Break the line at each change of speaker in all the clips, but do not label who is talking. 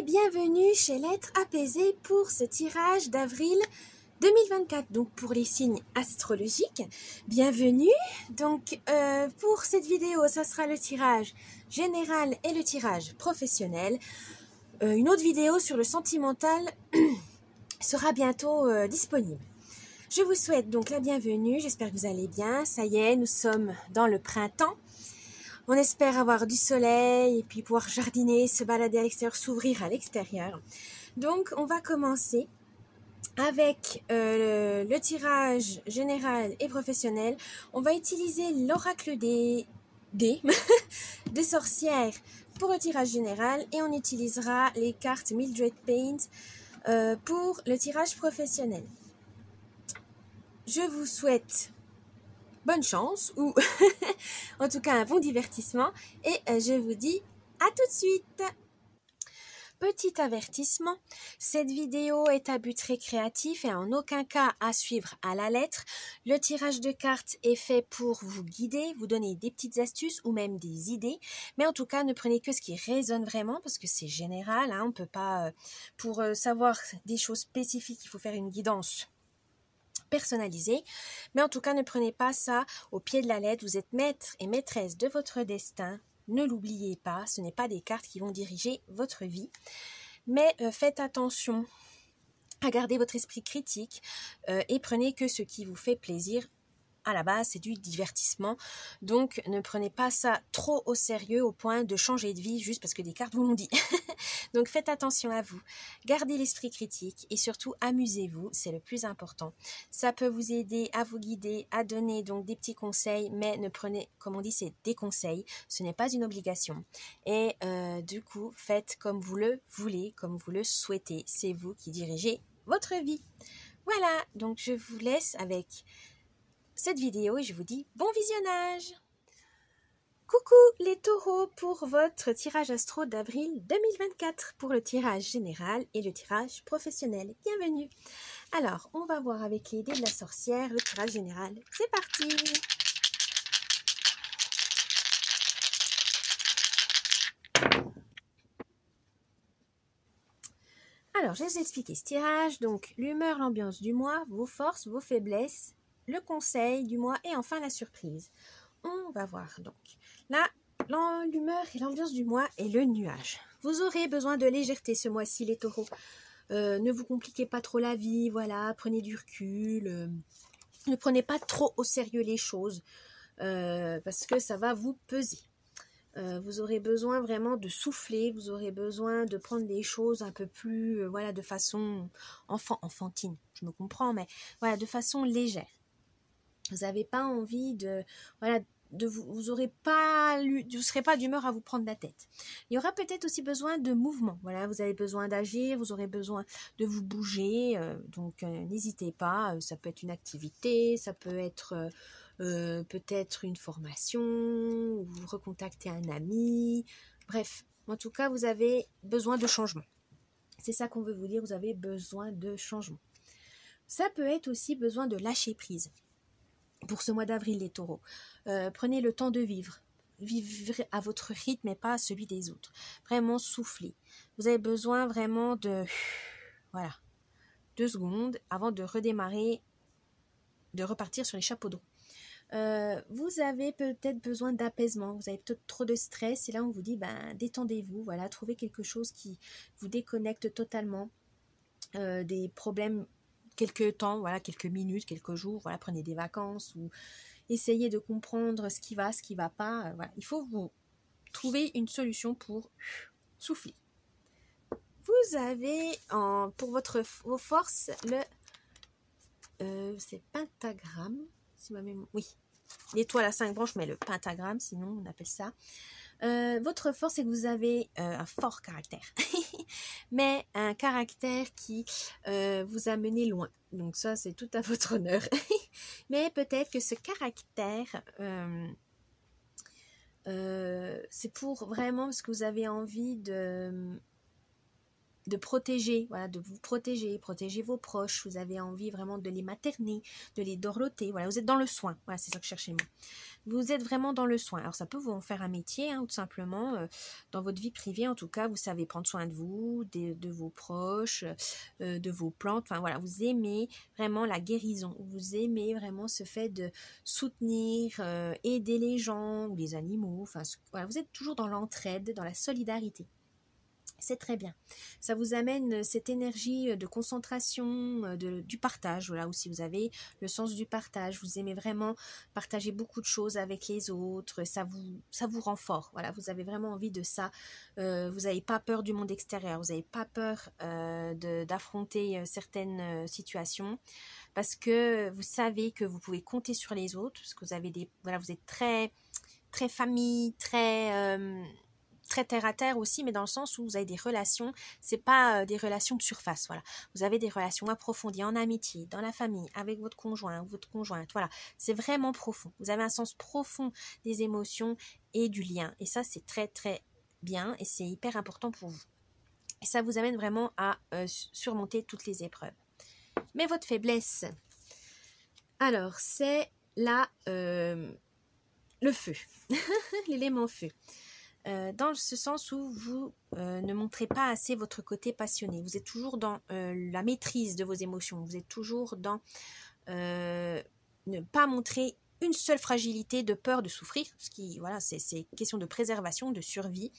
bienvenue chez l'être apaisé pour ce tirage d'avril 2024, donc pour les signes astrologiques. Bienvenue, donc pour cette vidéo, ça sera le tirage général et le tirage professionnel. Une autre vidéo sur le sentimental sera bientôt disponible. Je vous souhaite donc la bienvenue, j'espère que vous allez bien. Ça y est, nous sommes dans le printemps. On espère avoir du soleil et puis pouvoir jardiner, se balader à l'extérieur, s'ouvrir à l'extérieur. Donc, on va commencer avec le tirage général et professionnel. On va utiliser l'oracle des sorcières pour le tirage général et on utilisera les cartes Mildred Paint pour le tirage professionnel. Je vous souhaite bonne chance ou en tout cas un bon divertissement et je vous dis à tout de suite. Petit avertissement, cette vidéo est à but récréatif et en aucun cas à suivre à la lettre. Le tirage de cartes est fait pour vous guider, vous donner des petites astuces ou même des idées. Mais en tout cas, ne prenez que ce qui résonne vraiment parce que c'est général. On ne peut pas, pour savoir des choses spécifiques, il faut faire une guidance personnalisée. Mais en tout cas, ne prenez pas ça au pied de la lettre. Vous êtes maître et maîtresse de votre destin. Ne l'oubliez pas, ce n'est pas des cartes qui vont diriger votre vie. Mais faites attention à garder votre esprit critique et prenez que ce qui vous fait plaisir. À la base, c'est du divertissement. Donc, ne prenez pas ça trop au sérieux au point de changer de vie juste parce que des cartes vous l'ont dit. Donc, faites attention à vous. Gardez l'esprit critique et surtout, amusez-vous. C'est le plus important. Ça peut vous aider à vous guider, à donner donc des petits conseils, mais ne prenez, comme on dit, c'est des conseils. Ce n'est pas une obligation. Et du coup, faites comme vous le voulez, comme vous le souhaitez. C'est vous qui dirigez votre vie. Voilà, donc je vous laisse avec cette vidéo et je vous dis bon visionnage. Coucou les taureaux pour votre tirage astro d'avril 2024 pour le tirage général et le tirage professionnel. Bienvenue. Alors, on va voir avec les dés de la sorcière le tirage général. C'est parti. Alors, je vais vous expliquer ce tirage. Donc, l'humeur, l'ambiance du mois, vos forces, vos faiblesses, le conseil du mois et enfin la surprise. On va voir donc. Là, l'humeur et l'ambiance du mois est le nuage. Vous aurez besoin de légèreté ce mois-ci, les taureaux. Ne vous compliquez pas trop la vie, voilà, prenez du recul. Ne prenez pas trop au sérieux les choses parce que ça va vous peser. Vous aurez besoin vraiment de souffler, vous aurez besoin de prendre les choses un peu plus, voilà, de façon enfantine, je me comprends, mais voilà, de façon légère. Vous n'avez pas envie de, voilà, vous serez pas d'humeur à vous prendre la tête. Il y aura peut-être aussi besoin de mouvement. Voilà, vous avez besoin d'agir, vous aurez besoin de vous bouger. Donc n'hésitez pas. Ça peut être une activité, ça peut être peut-être une formation, ou vous recontactez un ami. Bref, en tout cas, vous avez besoin de changement. C'est ça qu'on veut vous dire. Vous avez besoin de changement. Ça peut être aussi besoin de lâcher prise. Pour ce mois d'avril, les taureaux, prenez le temps de vivre. Vivre à votre rythme et pas à celui des autres. Vraiment souffler. Vous avez besoin vraiment de... Voilà. 2 secondes avant de redémarrer, de repartir sur les chapeaux de roue. Vous avez peut-être besoin d'apaisement. Vous avez peut-être trop de stress. Et là, on vous dit, détendez-vous. Voilà, trouvez quelque chose qui vous déconnecte totalement des problèmes. Quelques temps, voilà, quelques minutes, quelques jours, voilà, prenez des vacances ou essayez de comprendre ce qui va pas. Voilà. Il faut vous trouver une solution pour souffler. Vous avez pour vos forces c'est pentagramme, si ma mémoire, oui, l'étoile à 5 branches, mais le pentagramme, sinon on appelle ça. Votre force, c'est que vous avez un fort caractère, mais un caractère qui vous a mené loin. Donc ça, c'est tout à votre honneur. Mais peut-être que ce caractère, c'est pour vraiment parce que vous avez envie de protéger, voilà, de vous protéger vos proches, vous avez envie vraiment de les materner, de les dorloter, voilà, vous êtes dans le soin, voilà, c'est ça que je cherchais le mot. Vous êtes vraiment dans le soin. Alors ça peut vous en faire un métier, hein, ou tout simplement, dans votre vie privée, en tout cas, vous savez prendre soin de vous, de vos proches, de vos plantes, enfin voilà, vous aimez vraiment la guérison, vous aimez vraiment ce fait de soutenir, aider les gens, ou les animaux, enfin voilà, vous êtes toujours dans l'entraide, dans la solidarité. C'est très bien. Ça vous amène cette énergie de concentration, du partage. Voilà, aussi vous avez le sens du partage. Vous aimez vraiment partager beaucoup de choses avec les autres. Ça vous rend fort. Voilà, vous avez vraiment envie de ça. Vous n'avez pas peur du monde extérieur. Vous n'avez pas peur d'affronter certaines situations parce que vous savez que vous pouvez compter sur les autres. Parce que vous avez voilà, vous êtes très, très famille, très terre à terre aussi, mais dans le sens où vous avez des relations, c'est pas des relations de surface, voilà. Vous avez des relations approfondies en amitié, dans la famille, avec votre conjoint ou votre conjointe, voilà. C'est vraiment profond. Vous avez un sens profond des émotions et du lien. Et ça, c'est très, très bien et c'est hyper important pour vous. Et ça vous amène vraiment à surmonter toutes les épreuves. Mais votre faiblesse, alors, c'est le feu, l'élément feu. Dans ce sens où vous ne montrez pas assez votre côté passionné. Vous êtes toujours dans la maîtrise de vos émotions. Vous êtes toujours dans ne pas montrer une seule fragilité de peur de souffrir. Ce qui, voilà, c'est question de préservation, de survie.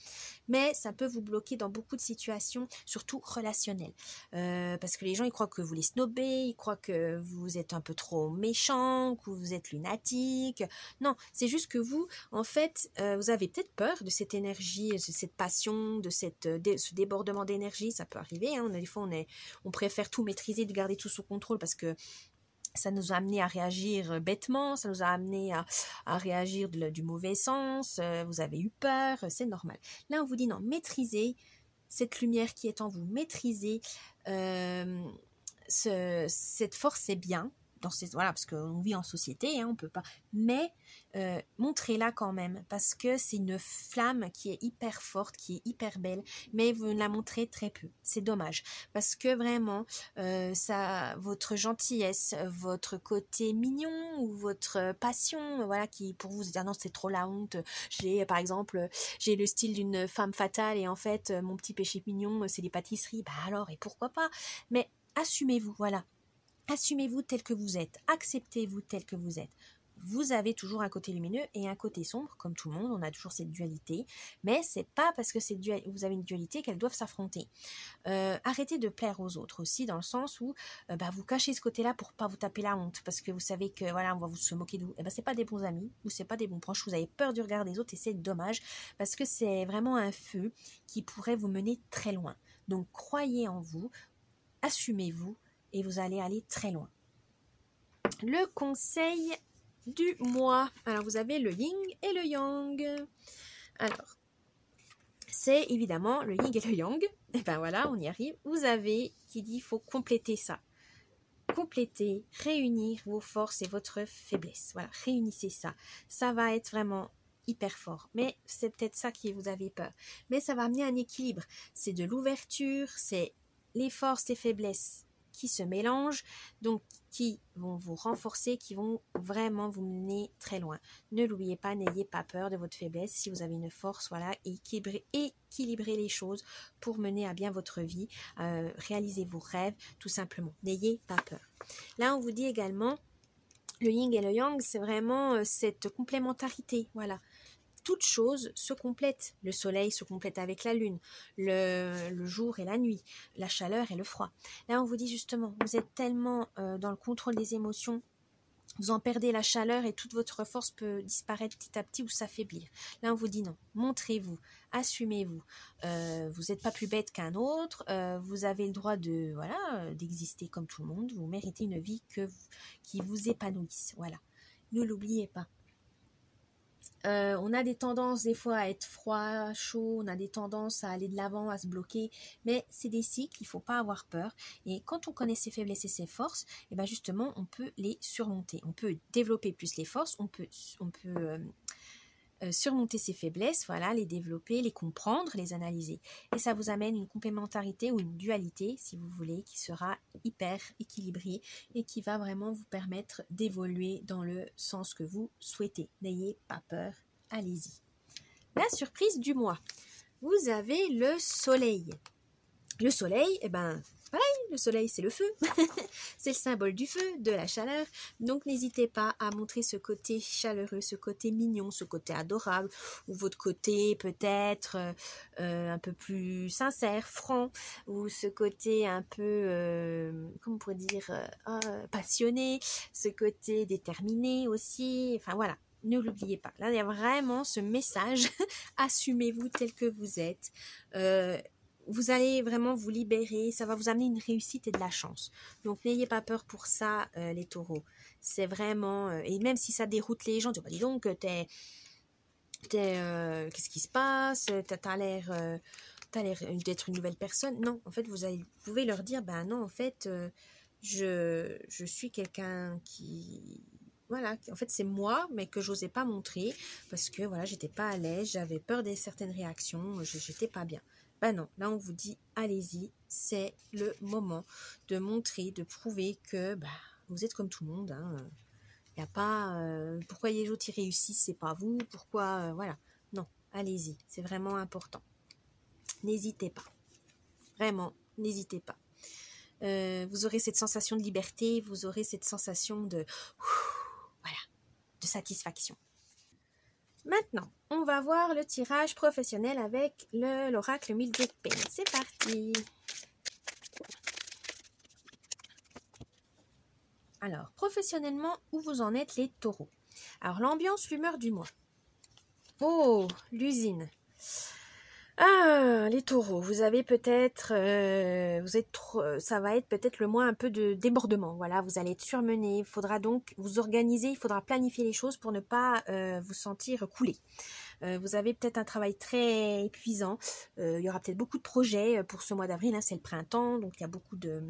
Mais ça peut vous bloquer dans beaucoup de situations, surtout relationnelles. Parce que les gens, ils croient que vous les snobez, ils croient que vous êtes un peu trop méchant, que vous êtes lunatique. Non, c'est juste que vous, en fait, vous avez peut-être peur de cette énergie, de cette passion, de ce débordement d'énergie. Ça peut arriver, hein. Des fois, on préfère tout maîtriser, de garder tout sous contrôle parce que ça nous a amené à réagir bêtement, ça nous a amené à réagir du mauvais sens, vous avez eu peur, c'est normal. Là, on vous dit non, maîtrisez cette lumière qui est en vous, maîtrisez cette force, c'est bien, voilà, parce qu'on vit en société, hein, on peut pas, mais montrez-la quand même, parce que c'est une flamme qui est hyper forte, qui est hyper belle, mais vous la montrez très peu, c'est dommage, parce que vraiment, votre gentillesse, votre côté mignon, ou votre passion, voilà, qui pour vous, ah non, c'est trop la honte, par exemple, j'ai le style d'une femme fatale, et en fait, mon petit péché mignon, c'est les pâtisseries, bah alors, et pourquoi pas, mais assumez-vous, voilà. Assumez-vous tel que vous êtes, acceptez-vous tel que vous êtes. Vous avez toujours un côté lumineux et un côté sombre, comme tout le monde, on a toujours cette dualité, mais c'est pas parce que vous avez une dualité qu'elles doivent s'affronter. Arrêtez de plaire aux autres aussi, dans le sens où vous cachez ce côté-là pour pas vous taper la honte, parce que vous savez que voilà, on va vous se moquer de vous. Et c'est pas des bons amis, ou c'est pas des bons proches, vous avez peur du regard des autres et c'est dommage, parce que c'est vraiment un feu qui pourrait vous mener très loin. Donc croyez en vous, assumez-vous, et vous allez aller très loin. Le conseil du mois. Alors, vous avez le yin et le yang. Alors, c'est évidemment le yin et le yang. Et ben voilà, on y arrive. Vous avez qui dit il faut compléter ça. Compléter, réunir vos forces et votre faiblesse. Voilà, réunissez ça. Ça va être vraiment hyper fort. Mais c'est peut-être ça qui vous avez peur. Mais ça va amener un équilibre. C'est de l'ouverture, c'est les forces et faiblesses qui se mélangent, donc qui vont vous renforcer, qui vont vraiment vous mener très loin. Ne l'oubliez pas, n'ayez pas peur de votre faiblesse. Si vous avez une force, voilà, équilibrez les choses pour mener à bien votre vie, réaliser vos rêves, tout simplement. N'ayez pas peur. Là, on vous dit également, le yin et le yang, c'est vraiment cette complémentarité, voilà. Toutes choses se complètent. Le soleil se complète avec la lune, le jour et la nuit, la chaleur et le froid. Là, on vous dit justement, vous êtes tellement dans le contrôle des émotions, vous en perdez la chaleur et toute votre force peut disparaître petit à petit ou s'affaiblir. Là, on vous dit non, montrez-vous, assumez-vous. Vous n'êtes pas plus bête qu'un autre, vous avez le droit d'exister comme tout le monde, vous méritez une vie qui vous épanouisse. Voilà, ne l'oubliez pas. On a des tendances des fois à être froid, chaud, on a des tendances à aller de l'avant, à se bloquer, mais c'est des cycles, il ne faut pas avoir peur. Et quand on connaît ses faiblesses et ses forces, et ben justement, on peut les surmonter. On peut développer plus les forces, on peut surmonter ses faiblesses, voilà, les développer, les comprendre, les analyser. Et ça vous amène une complémentarité ou une dualité, si vous voulez, qui sera hyper équilibrée et qui va vraiment vous permettre d'évoluer dans le sens que vous souhaitez. N'ayez pas peur, allez-y. La surprise du mois. Vous avez le soleil. Le soleil, eh ben, pareil, le soleil c'est le feu, c'est le symbole du feu, de la chaleur, donc n'hésitez pas à montrer ce côté chaleureux, ce côté mignon, ce côté adorable, ou votre côté peut-être un peu plus sincère, franc, ou ce côté un peu, comment on pourrait dire, passionné, ce côté déterminé aussi, enfin voilà. Ne l'oubliez pas. Là, il y a vraiment ce message. Assumez-vous tel que vous êtes. Vous allez vraiment vous libérer. Ça va vous amener une réussite et de la chance. Donc, n'ayez pas peur pour ça, les taureaux. C'est vraiment... et même si ça déroute les gens, tu dis donc, qu'est-ce qui se passe? T'as l'air d'être une nouvelle personne. Non, en fait, vous pouvez leur dire, ben non, en fait, je suis quelqu'un qui... Voilà, en fait c'est moi, mais que j'osais pas montrer parce que voilà, j'étais pas à l'aise, j'avais peur de certaines réactions, j'étais pas bien. Ben non, là on vous dit allez-y, c'est le moment de montrer, de prouver que vous êtes comme tout le monde. Il n'y a pas pourquoi les autres y réussissent, c'est pas vous, pourquoi voilà. Non, allez-y, c'est vraiment important. N'hésitez pas, vraiment, n'hésitez pas. Vous aurez cette sensation de liberté, vous aurez cette sensation de satisfaction. Maintenant, on va voir le tirage professionnel avec l'oracle Mildred Payne. C'est parti. Alors, professionnellement, où vous en êtes les taureaux? Alors, l'ambiance, l'humeur du mois. Oh, l'usine. Ah, les taureaux, vous avez peut-être, ça va être peut-être le mois un peu de débordement. Voilà, vous allez être surmené. Il faudra donc vous organiser, il faudra planifier les choses pour ne pas vous sentir couler. Vous avez peut-être un travail très épuisant. Il y aura peut-être beaucoup de projets pour ce mois d'avril. Hein, c'est le printemps, donc il y a beaucoup de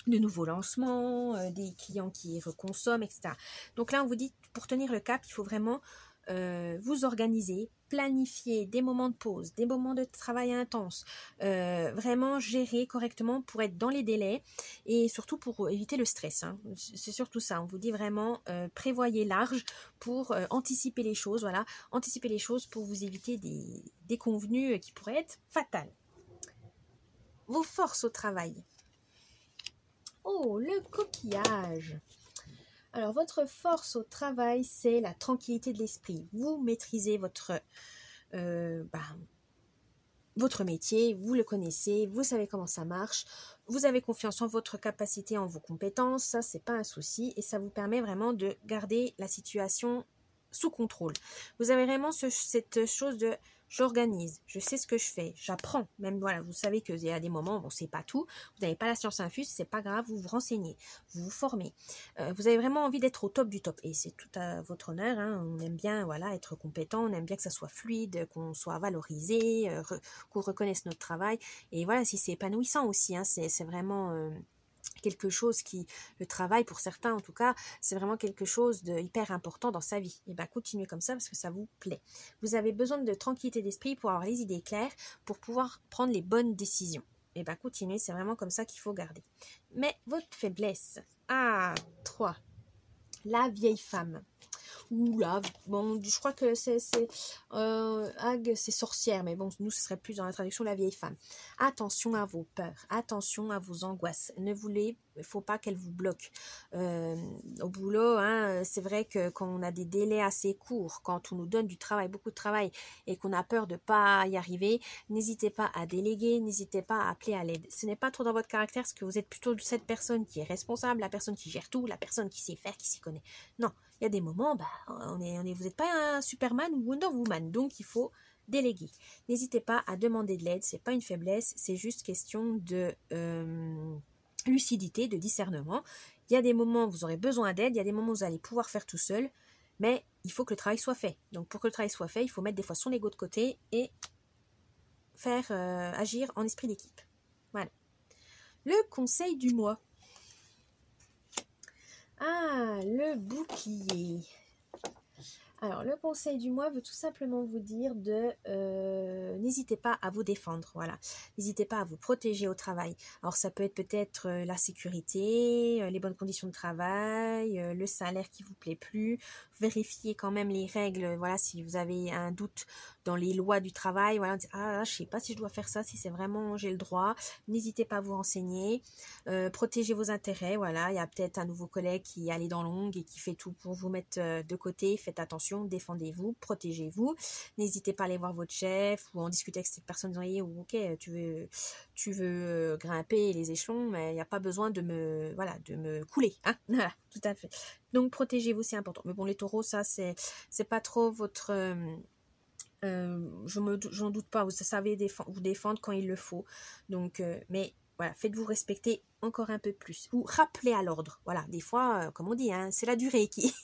nouveaux lancements, des clients qui reconsomment, etc. Donc là, on vous dit, pour tenir le cap, il faut vraiment vous organiser, planifier des moments de pause, des moments de travail intense, vraiment gérer correctement pour être dans les délais et surtout pour éviter le stress. Hein. C'est surtout ça, on vous dit vraiment prévoyez large pour anticiper les choses, voilà, anticiper les choses pour vous éviter des déconvenues qui pourraient être fatales. Vos forces au travail. Oh, le coquillage. Alors, votre force au travail, c'est la tranquillité de l'esprit. Vous maîtrisez votre métier, vous le connaissez, vous savez comment ça marche, vous avez confiance en votre capacité, en vos compétences, ça, c'est pas un souci et ça vous permet vraiment de garder la situation sous contrôle. Vous avez vraiment cette chose de j'organise, je sais ce que je fais, j'apprends. Même voilà, vous savez qu'il y a des moments où on ne sait pas tout, vous n'avez pas la science infuse, c'est pas grave, vous vous renseignez, vous vous formez. Vous avez vraiment envie d'être au top du top et c'est tout à votre honneur. Hein. On aime bien être compétent, on aime bien que ça soit fluide, qu'on soit valorisé, qu'on reconnaisse notre travail. Et voilà, si c'est épanouissant aussi, hein, c'est vraiment quelque chose le travail pour certains en tout cas, c'est vraiment quelque chose de hyper important dans sa vie. Et continuez comme ça parce que ça vous plaît. Vous avez besoin de tranquillité d'esprit pour avoir les idées claires, pour pouvoir prendre les bonnes décisions. Et continuez, c'est vraiment comme ça qu'il faut garder. Mais votre faiblesse, 3, la vieille femme. Oula, bon, je crois que c'est Hag, c'est sorcière, mais bon, nous, ce serait plus dans la traduction la vieille femme. Attention à vos peurs, attention à vos angoisses. Il ne faut pas qu'elles vous bloquent. Au boulot, hein, c'est vrai que quand on a des délais assez courts, quand on nous donne du travail, beaucoup de travail, et qu'on a peur de ne pas y arriver, n'hésitez pas à déléguer, n'hésitez pas à appeler à l'aide. Ce n'est pas trop dans votre caractère, parce que vous êtes plutôt cette personne qui est responsable, la personne qui gère tout, la personne qui sait faire, qui s'y connaît. Non, il y a des moments, vous n'êtes pas un Superman ou Wonder Woman, donc il faut déléguer. N'hésitez pas à demander de l'aide, c'est pas une faiblesse, c'est juste question de lucidité, de discernement. Il y a des moments où vous aurez besoin d'aide, il y a des moments où vous allez pouvoir faire tout seul, mais il faut que le travail soit fait. Donc pour que le travail soit fait, il faut mettre des fois son ego de côté et faire agir en esprit d'équipe. Voilà. Le conseil du mois. Le bouclier. Alors, le conseil du mois veut tout simplement vous dire de n'hésitez pas à vous défendre, voilà. N'hésitez pas à vous protéger au travail. Alors, ça peut être peut-être la sécurité, les bonnes conditions de travail, le salaire qui vous plaît plus. Vérifiez quand même les règles, voilà, si vous avez un doute dans les lois du travail, voilà, ah, je sais pas si je dois faire ça, si c'est vraiment j'ai le droit. N'hésitez pas à vous renseigner. Protégez vos intérêts, voilà. Il y a peut-être un nouveau collègue qui allait dans l'ongle et qui fait tout pour vous mettre de côté. Faites attention. Défendez-vous, protégez-vous. N'hésitez pas à aller voir votre chef ou en discuter avec cette personne. Ou ok, tu veux grimper les échelons, mais il n'y a pas besoin de me couler, hein. Voilà, tout à fait. Donc protégez-vous, c'est important. Mais bon, les taureaux, ça c'est pas trop votre j'en doute pas, vous savez vous défendre quand il le faut. Donc, mais voilà, faites-vous respecter encore un peu plus. Ou rappelez à l'ordre. Voilà, des fois, comme on dit, hein, c'est la durée qui,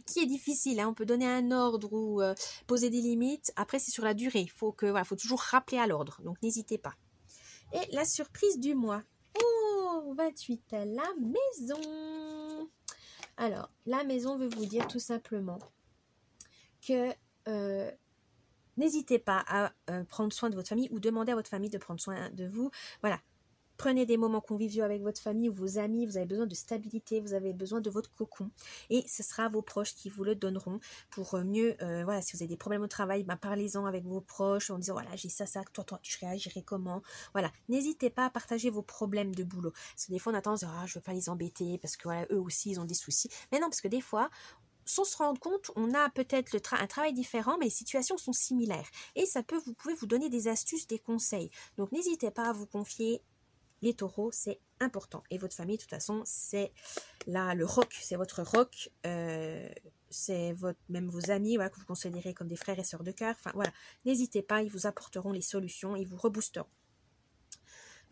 qui est difficile. Hein. On peut donner un ordre ou poser des limites. Après, c'est sur la durée. Il faut toujours rappeler à l'ordre. Donc, n'hésitez pas. Et la surprise du mois. Oh, 28, la maison. Alors, la maison veut vous dire tout simplement que n'hésitez pas à prendre soin de votre famille ou demander à votre famille de prendre soin de vous. Voilà. Prenez des moments conviviaux avec votre famille ou vos amis. Vous avez besoin de stabilité, vous avez besoin de votre cocon. Et ce sera vos proches qui vous le donneront pour mieux, voilà, si vous avez des problèmes au travail, ben, parlez-en avec vos proches en disant, voilà, j'ai ça, toi, tu réagirais comment? Voilà, n'hésitez pas à partager vos problèmes de boulot. Parce que des fois, on a tendance à dire, ah, je veux pas les embêter parce que voilà, eux aussi, ils ont des soucis. Mais non, parce que des fois, sans se rendre compte, on a peut-être un travail différent, mais les situations sont similaires. Et vous pouvez vous donner des astuces, des conseils. Donc, n'hésitez pas à vous confier. Les taureaux, c'est important. Et votre famille, de toute façon, c'est là le roc, c'est votre roc, c'est même vos amis, voilà, que vous considérez comme des frères et sœurs de cœur. Enfin, voilà, n'hésitez pas, ils vous apporteront les solutions, ils vous reboosteront.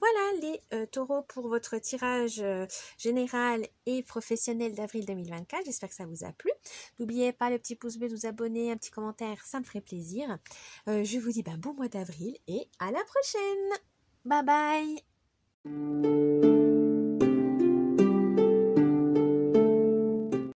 Voilà les taureaux pour votre tirage général et professionnel d'avril 2024. J'espère que ça vous a plu. N'oubliez pas le petit pouce bleu, de vous abonner, un petit commentaire, ça me ferait plaisir. Je vous dis bon mois d'avril et à la prochaine. Bye bye.